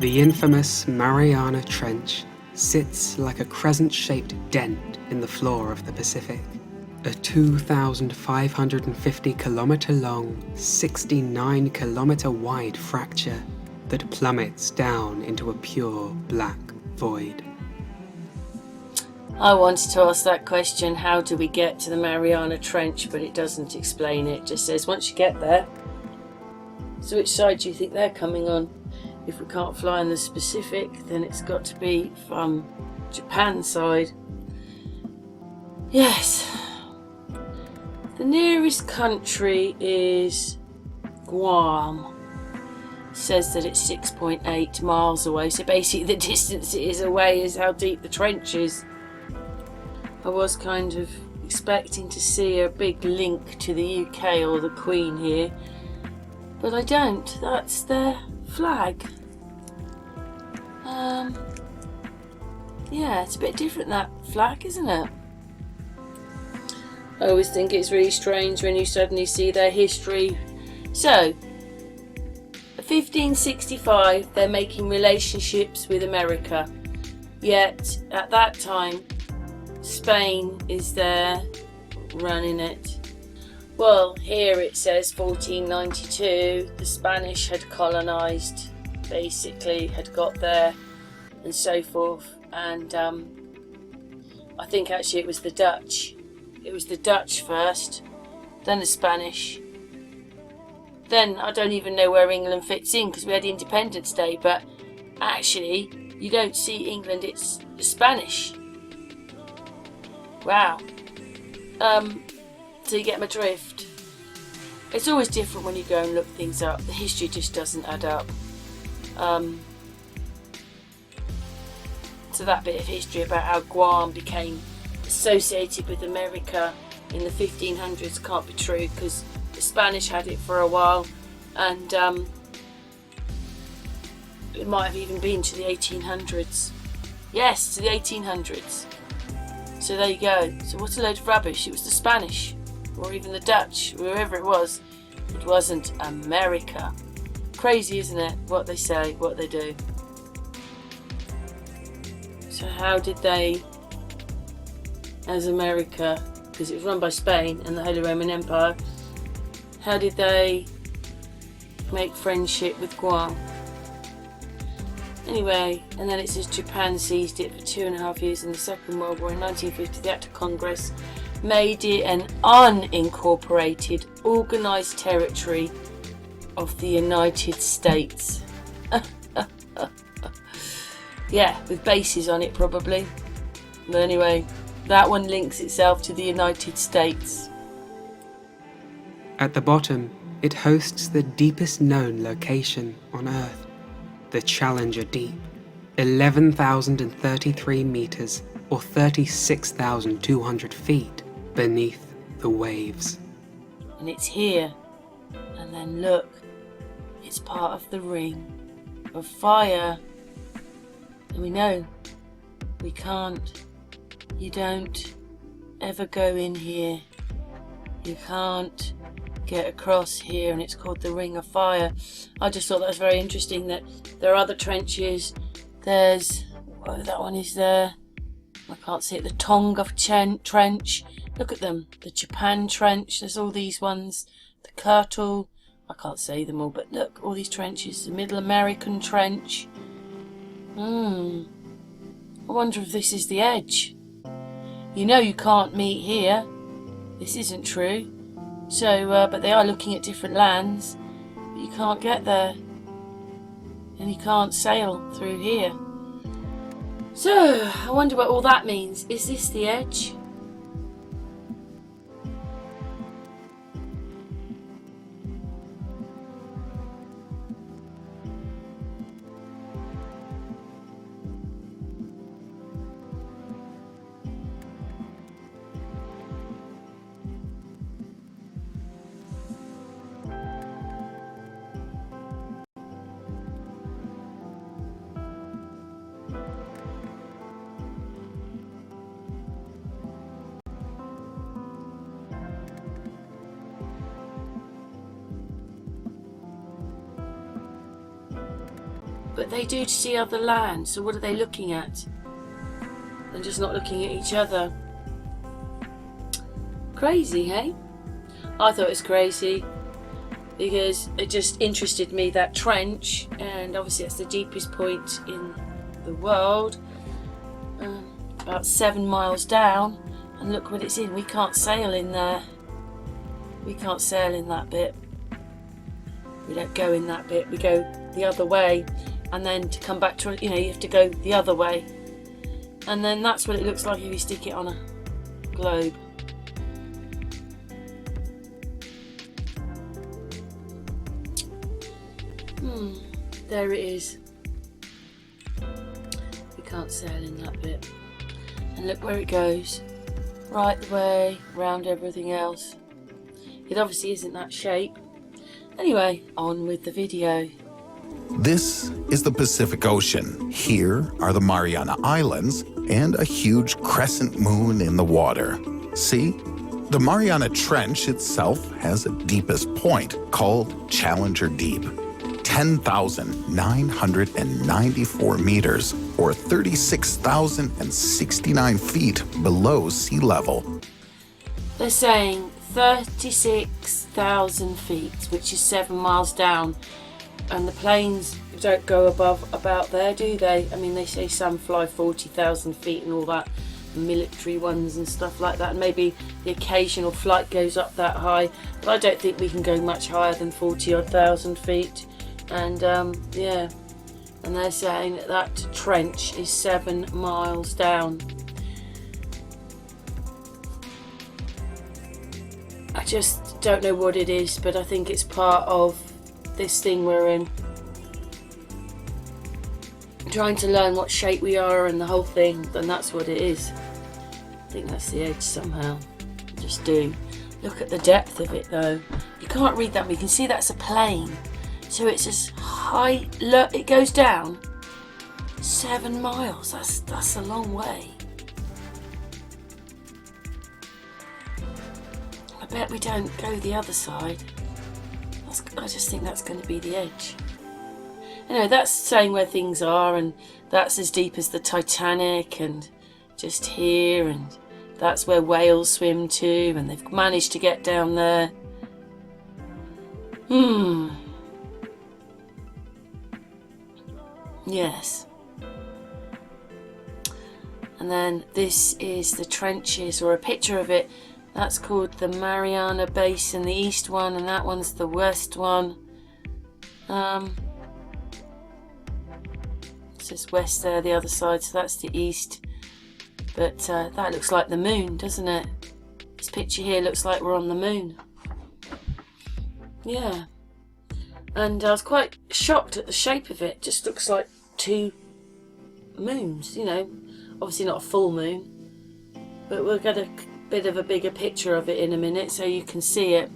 The infamous Mariana Trench sits like a crescent-shaped dent in the floor of the Pacific. A 2,550-kilometer long, 69-kilometer wide fracture that plummets down into a pure black void. I wanted to ask that question, how do we get to the Mariana Trench, but it doesn't explain it. It just says once you get there. So which side do you think they're coming on? If we can't fly in the Pacific, then it's got to be from Japan's side. Yes. The nearest country is Guam. It says that it's 6.8 miles away. So basically the distance it is away is how deep the trench is. I was kind of expecting to see a big link to the UK or the Queen here. But I don't. That's their flag. Yeah, it's a bit different, that flag, isn't it? I always think it's really strange when you suddenly see their history. So, 1565, they're making relationships with America. Yet, at that time, Spain is there running it. Well, here it says 1492, the Spanish had colonised, basically had got there and so forth, and I think actually it was the Dutch. It was the Dutch first, then the Spanish, then I don't even know where England fits in because we had Independence Day, but actually you don't see England, it's the Spanish. Wow. So you get my drift. It's always different when you go and look things up. The history just doesn't add up. So that bit of history about how Guam became associated with America in the 1500s can't be true because the Spanish had it for a while, and it might have even been to the 1800s. Yes, to the 1800s. So there you go. So what a load of rubbish. It was the Spanish, or even the Dutch, whoever it was. It wasn't America. Crazy, isn't it? What they say, what they do. So how did they, as America, because it was run by Spain and the Holy Roman Empire, how did they make friendship with Guam? Anyway, and then it says Japan seized it for 2.5 years in the Second World War. In 1950, the Act of Congress made it an unincorporated, organised territory of the United States. Yeah, with bases on it probably. But anyway, that one links itself to the United States. At the bottom, it hosts the deepest known location on Earth, the Challenger Deep, 11,033 meters or 36,200 feet beneath the waves. And it's here. And then look, it's part of the ring of fire. And we know we can't, you don't ever go in here. You can't get across here, and it's called the Ring of Fire. I just thought that was very interesting that there are other trenches. There's, oh, that one is there. I can't see it. The Tonga Trench. Look at them. The Japan Trench. There's all these ones. The Kirtle. I can't say them all, but look, all these trenches. The Middle American Trench. I wonder if this is the edge. You know you can't meet here. This isn't true. So, but they are looking at different lands. But you can't get there. And you can't sail through here. So, I wonder what all that means. Is this the edge? but they do see other land. So what are they looking at? They're just not looking at each other. Crazy, hey? I thought it was crazy because it just interested me, that trench, and obviously it's the deepest point in the world, about 7 miles down, and look what it's in. We can't sail in there. We can't sail in that bit. We don't go in that bit. We go the other way, and then to come back to, you have to go the other way, and then that's what it looks like if you stick it on a globe. There it is. We can't sail in that bit. And look where it goes. Right the way around everything else. It obviously isn't that shape. Anyway, on with the video. This is the Pacific Ocean. Here are the Mariana Islands and a huge crescent moon in the water. See? The Mariana Trench itself has a deepest point called Challenger Deep. 10,994 meters, or 36,069 feet below sea level. They're saying 36,000 feet, which is 7 miles down, and the planes don't go above about there, do they? I mean, they say some fly 40,000 feet and all that, military ones and stuff like that, and maybe the occasional flight goes up that high, but I don't think we can go much higher than 40,000 feet. And yeah, and they're saying that that trench is 7 miles down. I just don't know what it is, but I think it's part of this thing we're in. Trying to learn what shape we are and the whole thing, and that's what it is. I think that's the edge somehow. Just do. Look at the depth of it though. You can't read that, but you can see that's a plane. So it's as high, look, it goes down 7 miles. That's a long way. I bet we don't go the other side. I just think that's going to be the edge. Anyway, that's saying where things are, and that's as deep as the Titanic, and just here, and that's where whales swim to, and they've managed to get down there. Yes. And then this is the trenches, or a picture of it. That's called the Mariana Basin, the east one, and that one's the west one. It says west there, the other side, so that's the east. But that looks like the moon, doesn't it? This picture here looks like we're on the moon. Yeah. And I was quite shocked at the shape of it. It just looks like two moons, obviously not a full moon, but we'll get a bit of a bigger picture of it in a minute so you can see it.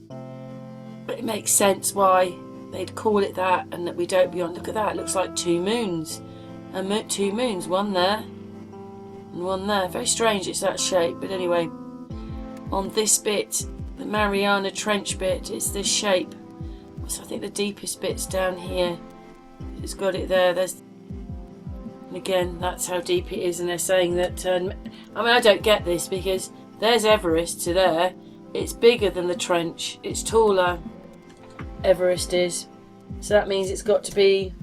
But it makes sense why they'd call it that, and that we don't be on. Look at that, it looks like two moons, and two moons, one there and one there. Very strange it's that shape, but anyway, on this bit, the Mariana Trench bit, it's this shape. So I think the deepest bit's down here. It's got it there. And again, that's how deep it is. And they're saying that, I don't get this, because there's Everest to there. It's bigger than the trench. It's taller, Everest is. So that means it's got to be,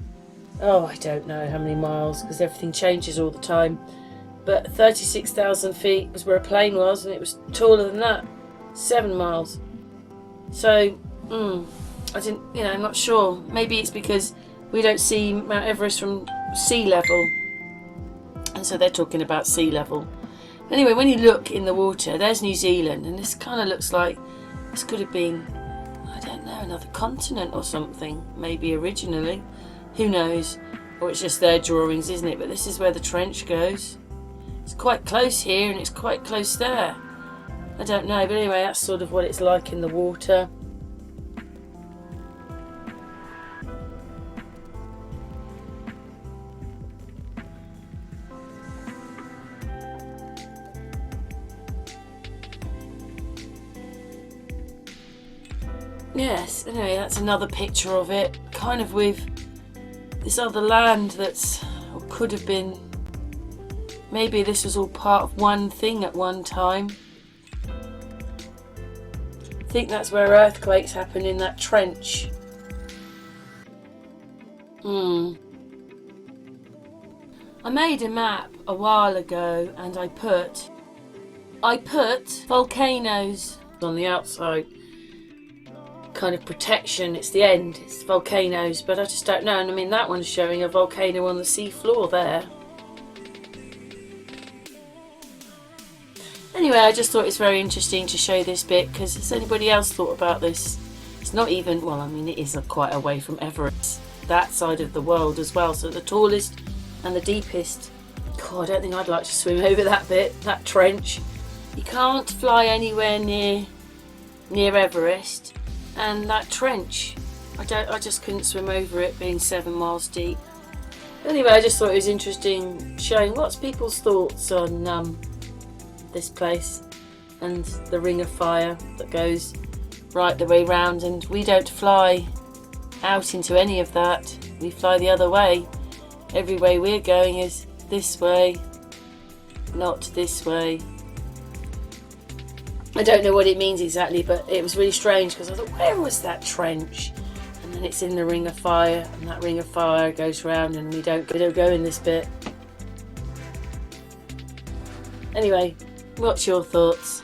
I don't know how many miles, because everything changes all the time. But 36,000 feet was where a plane was, and it was taller than that. 7 miles. So, I didn't, I'm not sure. Maybe it's because we don't see Mount Everest from sea level, and so they're talking about sea level. Anyway, when you look in the water, there's New Zealand, and this kind of looks like this could have been, I don't know, another continent or something, maybe originally. Who knows? Or it's just their drawings, isn't it? But this is where the trench goes. It's quite close here, and it's quite close there. I don't know, but anyway, that's sort of what it's like in the water. Yes, anyway, that's another picture of it, kind of with this other land that's, or could have been, maybe this was all part of one thing at one time. I think that's where earthquakes happen, in that trench. I made a map a while ago and I put volcanoes on the outside. Kind of protection, it's the end, it's volcanoes, but I just don't know. And I mean, that one's showing a volcano on the sea floor there. Anyway, I just thought it's very interesting to show this bit, because has anybody else thought about this? It's not even, well, I mean, it is quite away from Everest, that side of the world as well, so the tallest and the deepest. God, I don't think I'd like to swim over that bit, that trench. You can't fly anywhere near Everest, and that trench, I just couldn't swim over it, being 7 miles deep. Anyway, I just thought it was interesting showing what's people's thoughts on this place and the ring of fire that goes right the way round, and we don't fly out into any of that, we fly the other way. Every way we're going is this way, not this way. I don't know what it means exactly, but it was really strange, because I thought, where was that trench? And then it's in the ring of fire, and that ring of fire goes round, and we don't go in this bit. Anyway, what's your thoughts?